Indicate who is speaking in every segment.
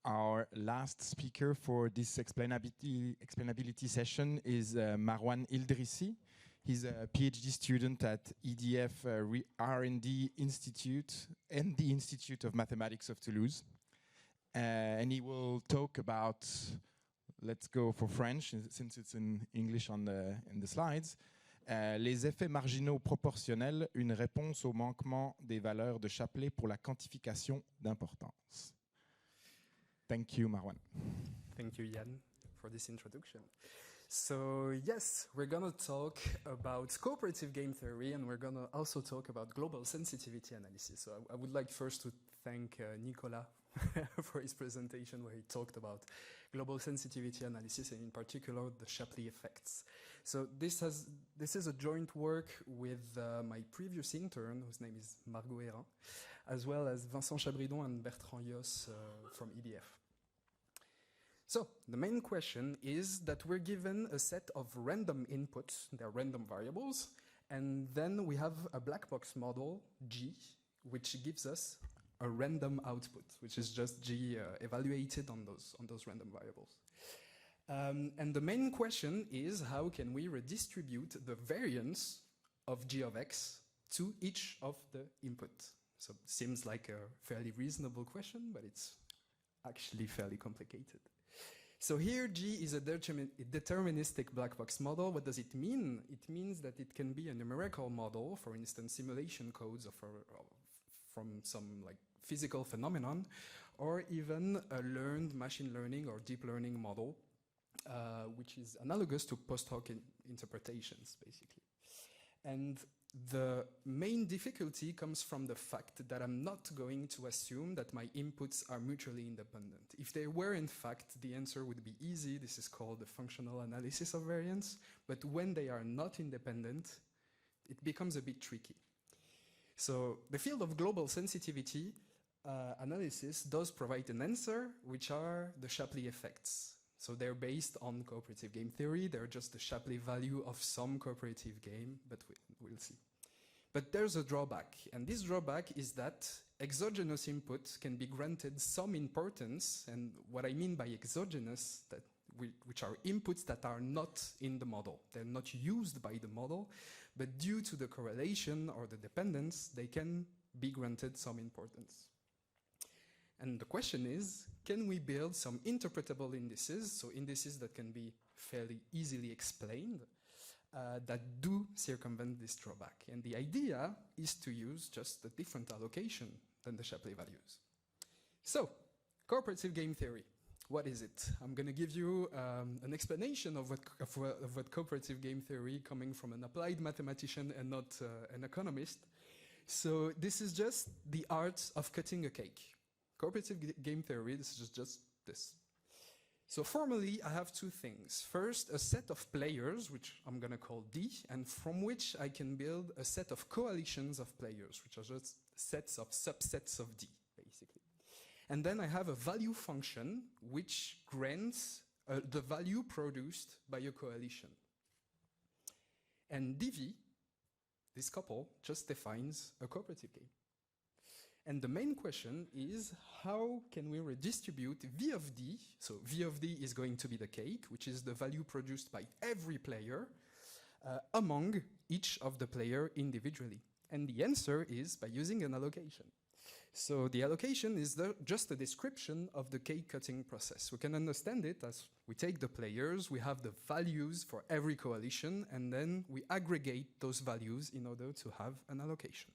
Speaker 1: Our last speaker for this explainability session is Marouane Idrissi. He's a PhD student at EDF R&D Institute and the Institute of Mathematics of Toulouse. And he will talk about, let's go for French, since it's in English in the slides, les effets marginaux proportionnels, une réponse au manquement des valeurs de Shapley pour la quantification d'importance. Thank you, Marouane.
Speaker 2: Thank you, Yann, for this introduction. So yes, we're going to talk about cooperative game theory, and we're going to also talk about global sensitivity analysis. So I would like first to thank Nicolas for his presentation, where he talked about global sensitivity analysis, and in particular the Shapley effects. So this is a joint work with my previous intern, whose name is Margot, as well as Vincent Chabridon and Bertrand Yos from EDF. So the main question is that we're given a set of random inputs, they're random variables, and then we have a black box model, G, which gives us a random output, which is just G evaluated on those random variables. And the main question is, how can we redistribute the variance of G of X to each of the input? So it seems like a fairly reasonable question, but it's actually fairly complicated. So here G is a deterministic black box model. What does it mean? It means that it can be a numerical model, for instance, simulation codes from some like physical phenomenon, or even a learned machine learning or deep learning model, which is analogous to post hoc interpretations, basically. And the main difficulty comes from the fact that I'm not going to assume that my inputs are mutually independent. If they were, in fact, the answer would be easy. This is called the functional analysis of variance. But when they are not independent, it becomes a bit tricky. So the field of global sensitivity analysis does provide an answer, which are the Shapley effects. So they're based on cooperative game theory. They're just the Shapley value of some cooperative game, but we'll see. But there's a drawback, and this drawback is that exogenous input can be granted some importance, and what I mean by exogenous, which are inputs that are not in the model. They're not used by the model, but due to the correlation or the dependence, they can be granted some importance. And the question is, can we build some interpretable indices, so indices that can be fairly easily explained, that do circumvent this drawback? And the idea is to use just a different allocation than the Shapley values. So, cooperative game theory, what is it? I'm going to give you an explanation of what cooperative game theory, coming from an applied mathematician and not an economist. So this is just the art of cutting a cake. Cooperative game theory, this is just this. So formally, I have two things. First, a set of players, which I'm going to call D, and from which I can build a set of coalitions of players, which are just sets of subsets of D, basically. And then I have a value function, which grants the value produced by a coalition. And DV, this couple, just defines a cooperative game. And the main question is, how can we redistribute V of D? So V of D is going to be the cake, which is the value produced by every player, among each of the players individually. And the answer is by using an allocation. So the allocation is just a description of the cake cutting process. We can understand it as we take the players, we have the values for every coalition, and then we aggregate those values in order to have an allocation.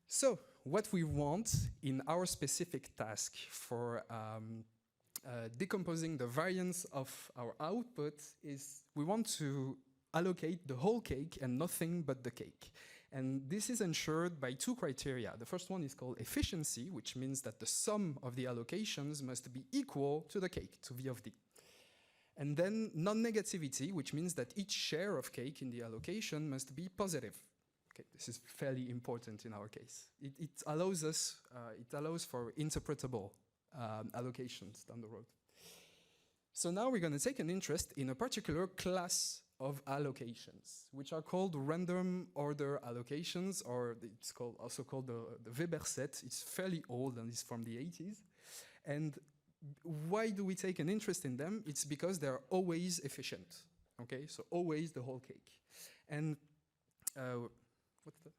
Speaker 2: So what we want in our specific task for decomposing the variance of our output is we want to allocate the whole cake and nothing but the cake. And this is ensured by two criteria. The first one is called efficiency, which means that the sum of the allocations must be equal to the cake, to V of D. And then non-negativity, which means that each share of cake in the allocation must be positive. Okay, this is fairly important in our case. It allows for interpretable allocations down the road. So now we're going to take an interest in a particular class of allocations, which are called random order allocations, or it's also called the Weber set. It's fairly old and it's from the 80s. And why do we take an interest in them? It's because they're always efficient, okay? So always the whole cake. And what's the?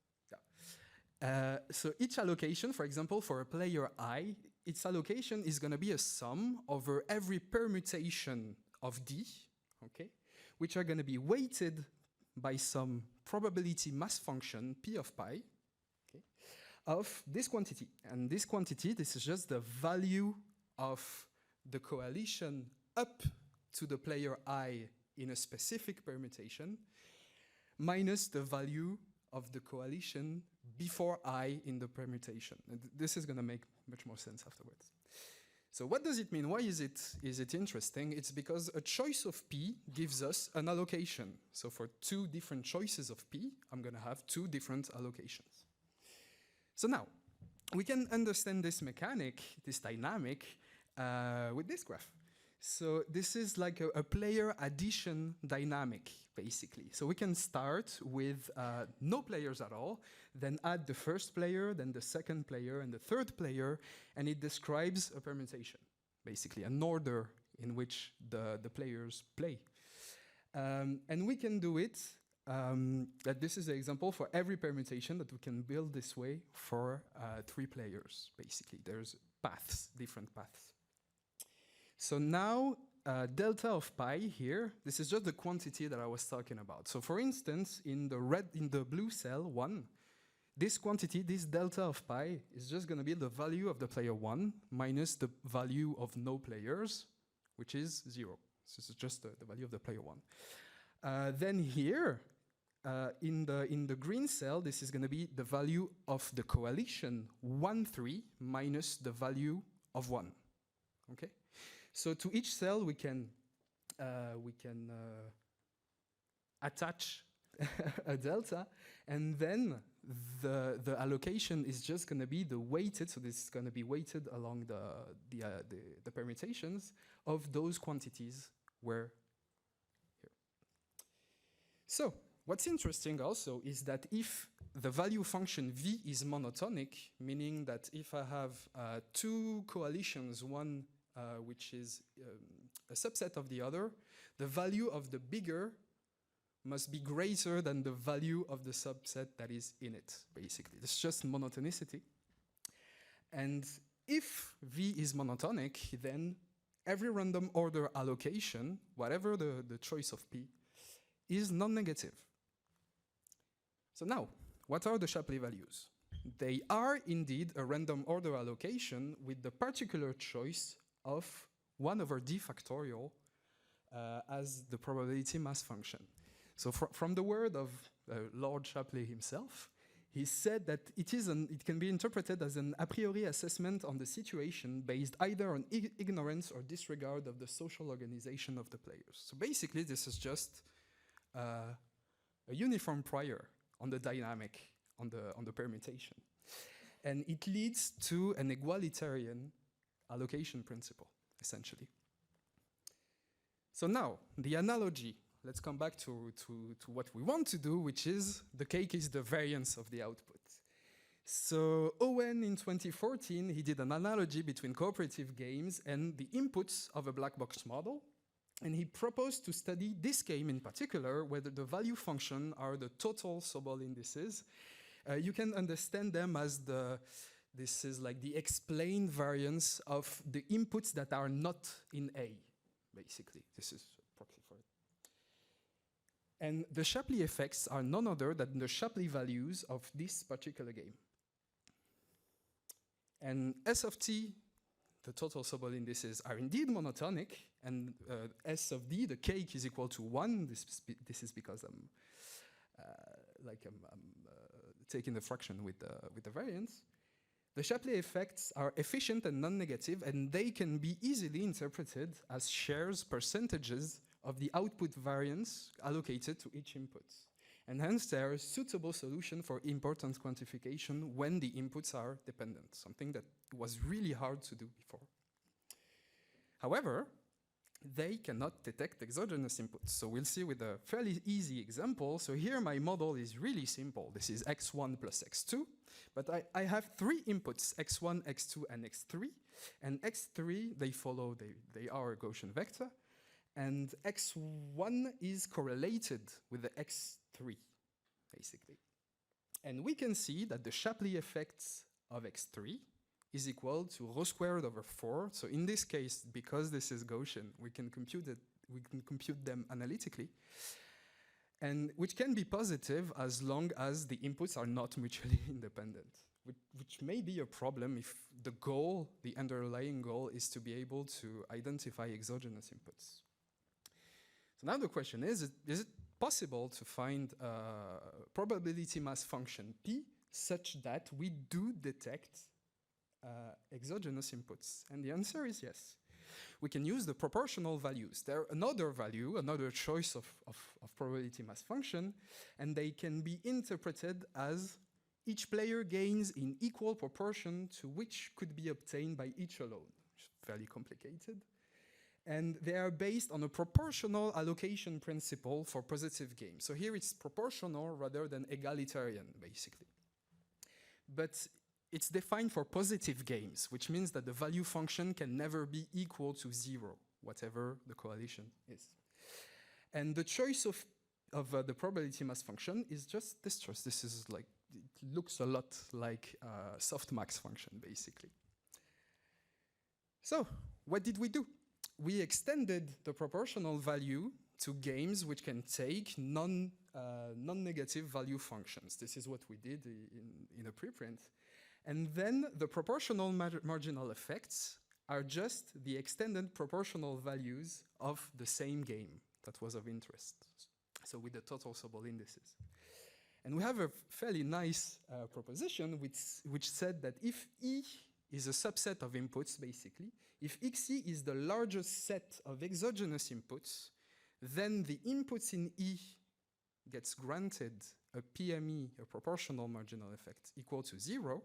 Speaker 2: Yeah. So each allocation, for example, for a player I, its allocation is going to be a sum over every permutation of D, okay, which are going to be weighted by some probability mass function, P of pi, okay, of this quantity. And this quantity, this is just the value of the coalition up to the player I in a specific permutation, minus the value of the coalition before I in the permutation. And this is going to make much more sense afterwards. So what does it mean? Why is it interesting? It's because a choice of P gives us an allocation. So for two different choices of P, I'm going to have two different allocations. So now, we can understand this mechanic, this dynamic, with this graph. So this is like a player addition dynamic, basically. So we can start with no players at all, then add the first player, then the second player, and the third player, and it describes a permutation, basically, an order in which the players play. And we can do it, that this is the example for every permutation that we can build this way for 3 players, basically. There's paths, different paths. So now, delta of pi here, this is just the quantity that I was talking about. So for instance, in the blue cell 1, this quantity, this delta of pi, is just going to be the value of the player 1 minus the value of no players, which is 0. So this is just the value of the player 1. Then here, in the green cell, this is going to be the value of the coalition 1, 3 minus the value of 1. Okay? So to each cell, we can attach a delta, and then the allocation is just going to be the weighted. So this is going to be weighted along the permutations of those quantities where here. So what's interesting also is that if the value function V is monotonic, meaning that if I have 2 coalitions, one which is a subset of the other, the value of the bigger must be greater than the value of the subset that is in it, basically. It's just monotonicity. And if V is monotonic, then every random order allocation, whatever the choice of P, is non-negative. So now, what are the Shapley values? They are indeed a random order allocation with the particular choice of 1 over d factorial as the probability mass function. So from the word of Lord Shapley himself, he said that it can be interpreted as an a priori assessment on the situation based either on ignorance or disregard of the social organization of the players. So basically, this is just a uniform prior on the dynamic, on the permutation. And it leads to an egalitarian allocation principle, essentially. So now, the analogy, let's come back to what we want to do, which is the cake is the variance of the output. So Owen in 2014, he did an analogy between cooperative games and the inputs of a black box model. And he proposed to study this game in particular, whether the value function are the total Sobol indices. You can understand them as this is like the explained variance of the inputs that are not in A, basically. This is a proxy for it. And the Shapley effects are none other than the Shapley values of this particular game. And S of t, the total Sobol indices, are indeed monotonic, and S of d, the cake, is equal to 1. This is because I'm taking the fraction with the variance. The Shapley effects are efficient and non-negative, and they can be easily interpreted as shares, percentages of the output variance allocated to each input. And hence, they are a suitable solution for importance quantification when the inputs are dependent, something that was really hard to do before. However, they cannot detect exogenous inputs. So we'll see with a fairly easy example. So here my model is really simple. This is x1 plus x2, but I have three inputs, x1, x2, and x3. And x3, they are a Gaussian vector. And x1 is correlated with the x3, basically. And we can see that the Shapley effects of x3 is equal to rho squared over 4. So in this case, because this is Gaussian, we can compute them analytically, and which can be positive as long as the inputs are not mutually independent, which may be a problem if the underlying goal is to be able to identify exogenous inputs. So now the question is it possible to find a probability mass function P such that we do detect exogenous inputs? And the answer is yes. We can use the proportional values. They're another choice of probability mass function, and they can be interpreted as each player gains in equal proportion to which could be obtained by each alone. It's fairly complicated. And they are based on a proportional allocation principle for positive games. So here it's proportional rather than egalitarian, basically. But it's defined for positive games, which means that the value function can never be equal to 0, whatever the correlation is. And the choice of the probability mass function is just this choice. This is like, it looks a lot like a softmax function, basically. So what did we do? We extended the proportional value to games which can take non-negative value functions. This is what we did in a preprint. And then the proportional marginal effects are just the extended proportional values of the same game that was of interest. So with the total Sobol indices. And we have a fairly nice proposition which said that if E is a subset of inputs, basically, if XE is the largest set of exogenous inputs, then the inputs in E gets granted a PME, a proportional marginal effect, equal to 0,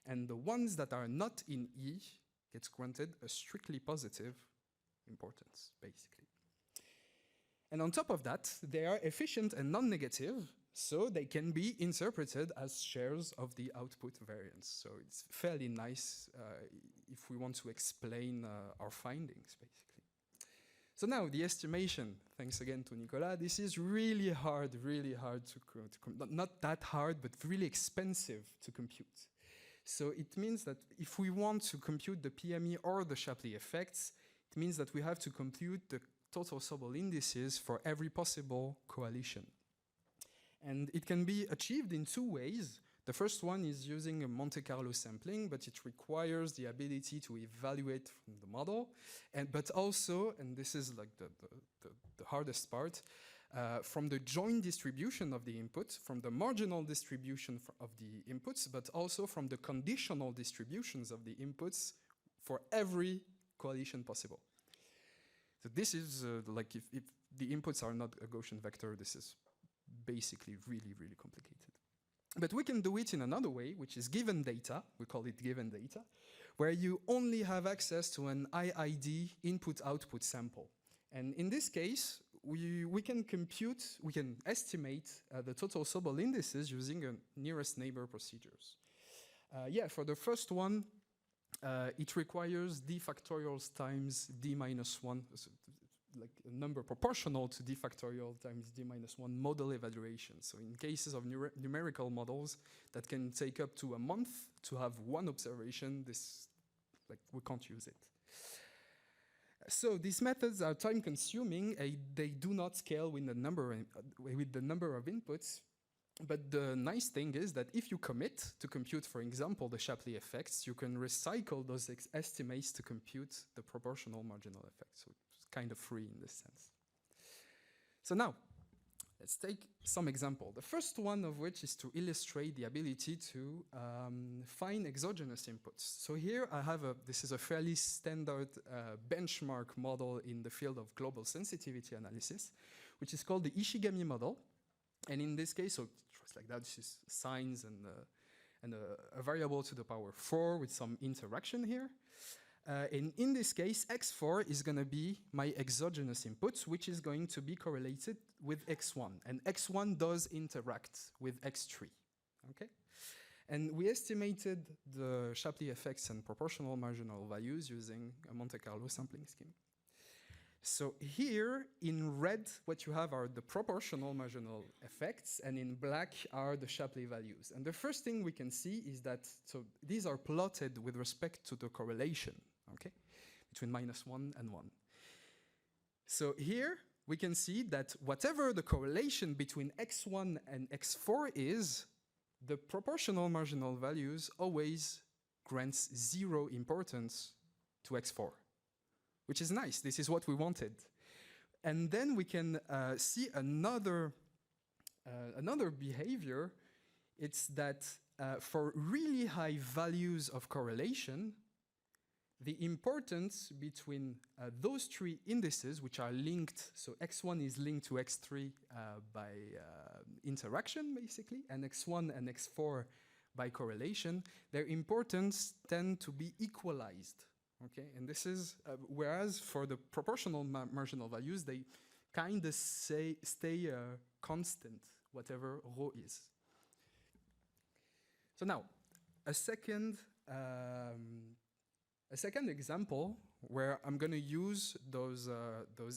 Speaker 2: and the ones that are not in E gets granted a strictly positive importance, basically. And on top of that, they are efficient and non-negative, so they can be interpreted as shares of the output variance. So it's fairly nice if we want to explain our findings, basically. So now the estimation, thanks again to Nicolas, this is really hard to not that hard, but really expensive to compute. So it means that if we want to compute the PME or the Shapley effects, it means that we have to compute the total Sobol indices for every possible coalition. And it can be achieved in two ways. The first one is using a Monte Carlo sampling, but it requires the ability to evaluate from the model, but also, and this is like the hardest part, from the joint distribution of the input, from the marginal distribution of the inputs, but also from the conditional distributions of the inputs for every coalition possible. So this is like if the inputs are not a Gaussian vector, this is basically really, really complicated. But we can do it in another way, which is given data. We call it given data, where you only have access to an IID input-output sample. And in this case, we can estimate the total Sobol indices using a nearest neighbor procedures. For the first one, it requires d factorials times d minus 1, so like a number proportional to d factorial times d minus 1 model evaluation. So in cases of numerical models that can take up to a month to have one observation, we can't use it. So these methods are time consuming, they do not scale with the number of inputs. But the nice thing is that if you commit to compute, for example, the Shapley effects, you can recycle those estimates to compute the proportional marginal effect. So it's kind of free in this sense. So now, let's take some example. The first one of which is to illustrate the ability to find exogenous inputs. So here I have this is a fairly standard benchmark model in the field of global sensitivity analysis, which is called the Ishigami model. And in this case, so just like that, this is signs and a variable to the power 4 with some interaction here. And in this case, x4 is going to be my exogenous input, which is going to be correlated with x1. And x1 does interact with x3. Okay? And we estimated the Shapley effects and proportional marginal values using a Monte Carlo sampling scheme. So here, in red, what you have are the proportional marginal effects, and in black are the Shapley values. And the first thing we can see is that, so these are plotted with respect to the correlation, okay, between -1 and 1. So here, we can see that whatever the correlation between x1 and x4 is, the proportional marginal values always grants 0 importance to x4. Which is nice. This is what we wanted. And then we can see another behavior. It's that for really high values of correlation, the importance between those 3 indices, which are linked, so x1 is linked to x3 by interaction, basically, and x1 and x4 by correlation, their importance tend to be equalized. Okay, and this is, whereas for the proportional marginal values, they kind of stay constant, whatever rho is. So now, a second example where I'm going to use those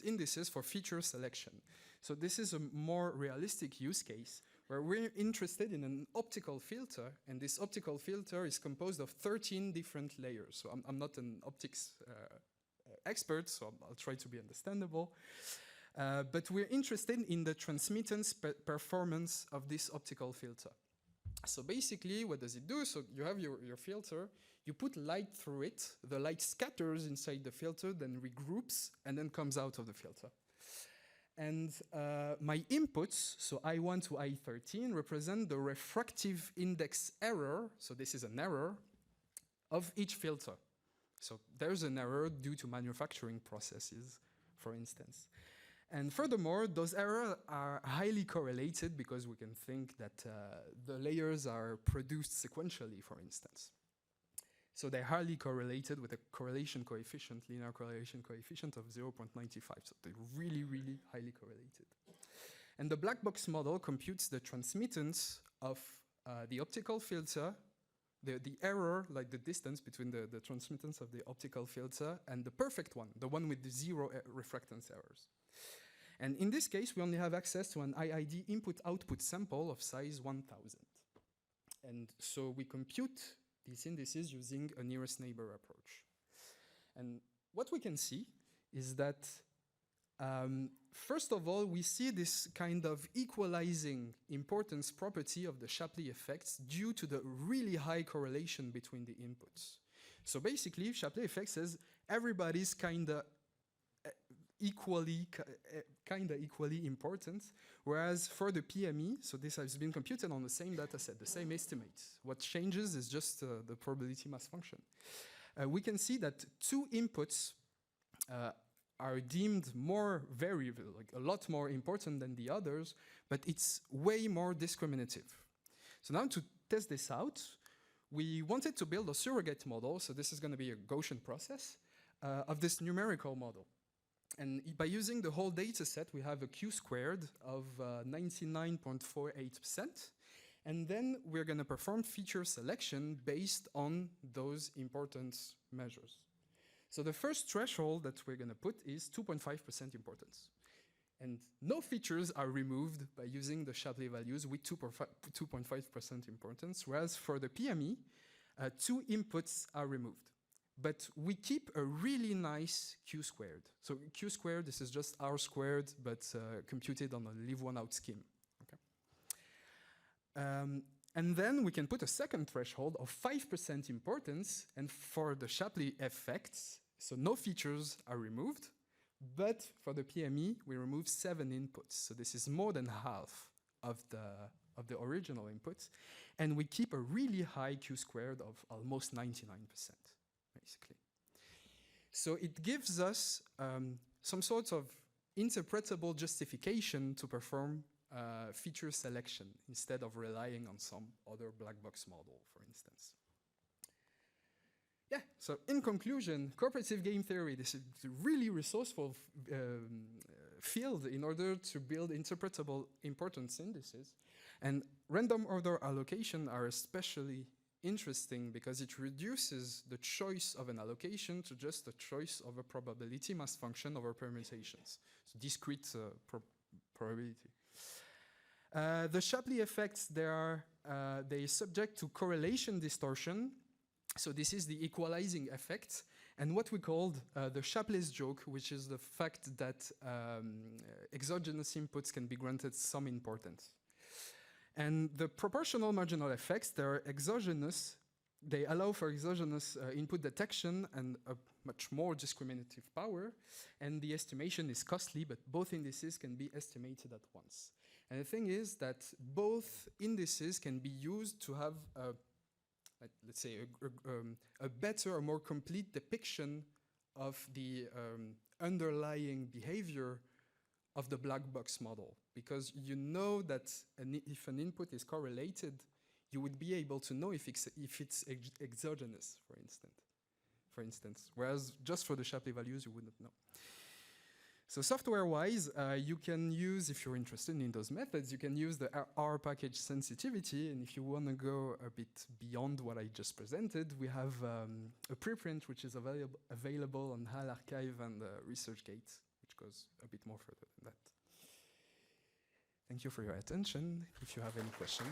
Speaker 2: indices for feature selection. So this is a more realistic use case where we're interested in an optical filter, and this optical filter is composed of 13 different layers. So I'm not an optics expert, so I'll try to be understandable. But we're interested in the transmittance performance of this optical filter. So basically, what does it do? So you have your filter, you put light through it, the light scatters inside the filter, then regroups, and then comes out of the filter. And my inputs, so I1 to I13, represent the refractive index error, so this is an error, of each filter. So there's an error due to manufacturing processes, for instance. And furthermore, those errors are highly correlated because we can think that the layers are produced sequentially, for instance. So they're highly correlated with a correlation coefficient, linear correlation coefficient of 0.95. So they're really, really highly correlated. And the black box model computes the transmittance of the optical filter, the error, like the distance between the transmittance of the optical filter and the perfect one, the one with the 0 refractance errors. And in this case, we only have access to an IID input-output sample of size 1000. And so we compute these indices using a nearest neighbor approach. And what we can see is that, first of all, we see this kind of equalizing importance property of the Shapley effects due to the really high correlation between the inputs. So basically, Shapley effect says everybody's kind of equally important, whereas for the PME, so this has been computed on the same data set, the same estimate. What changes is just the probability mass function. We can see that 2 inputs are deemed more variable, like a lot more important than the others, but it's way more discriminative. So now to test this out, we wanted to build a surrogate model, so this is going to be a Gaussian process, of this numerical model. And by using the whole data set, we have a Q² of 99.48%. And then we're going to perform feature selection based on those importance measures. So the first threshold that we're going to put is 2.5% importance. And no features are removed by using the Shapley values with 2.5% importance, whereas for the PME, 2 inputs are removed. But we keep a really nice Q². So Q², this is just R², but computed on a leave one out scheme. Okay? And then we can put a second threshold of 5% importance, and for the Shapley effects, so no features are removed, but for the PME, we remove 7 inputs. So this is more than half of the original inputs, and we keep a really high Q² of almost 99%. Basically. So it gives us some sort of interpretable justification to perform feature selection instead of relying on some other black box model, for instance. Yeah, so in conclusion, cooperative game theory, this is a really resourceful field in order to build interpretable importance indices. And random order allocation are especially interesting because it reduces the choice of an allocation to just a choice of a probability mass function over permutations. So discrete probability. The Shapley effects, they are subject to correlation distortion. So this is the equalizing effect, and what we called the Shapley's joke, which is the fact that exogenous inputs can be granted some importance. And the proportional marginal effects, they're exogenous. They allow for exogenous input detection and a much more discriminative power, and the estimation is costly, but both indices can be estimated at once. And the thing is that both indices can be used to have let's say a better or more complete depiction of the underlying behavior of the black box model, because you know that if an input is correlated, you would be able to know if it's exogenous, for instance, whereas just for the Shapley values, you wouldn't know. So software-wise, you can use, if you're interested in those methods, you can use the R package sensitivity, and if you want to go a bit beyond what I just presented, we have a preprint which is available on HAL Archive and ResearchGate, which goes a bit more further than that. Thank you for your attention. If you have any questions.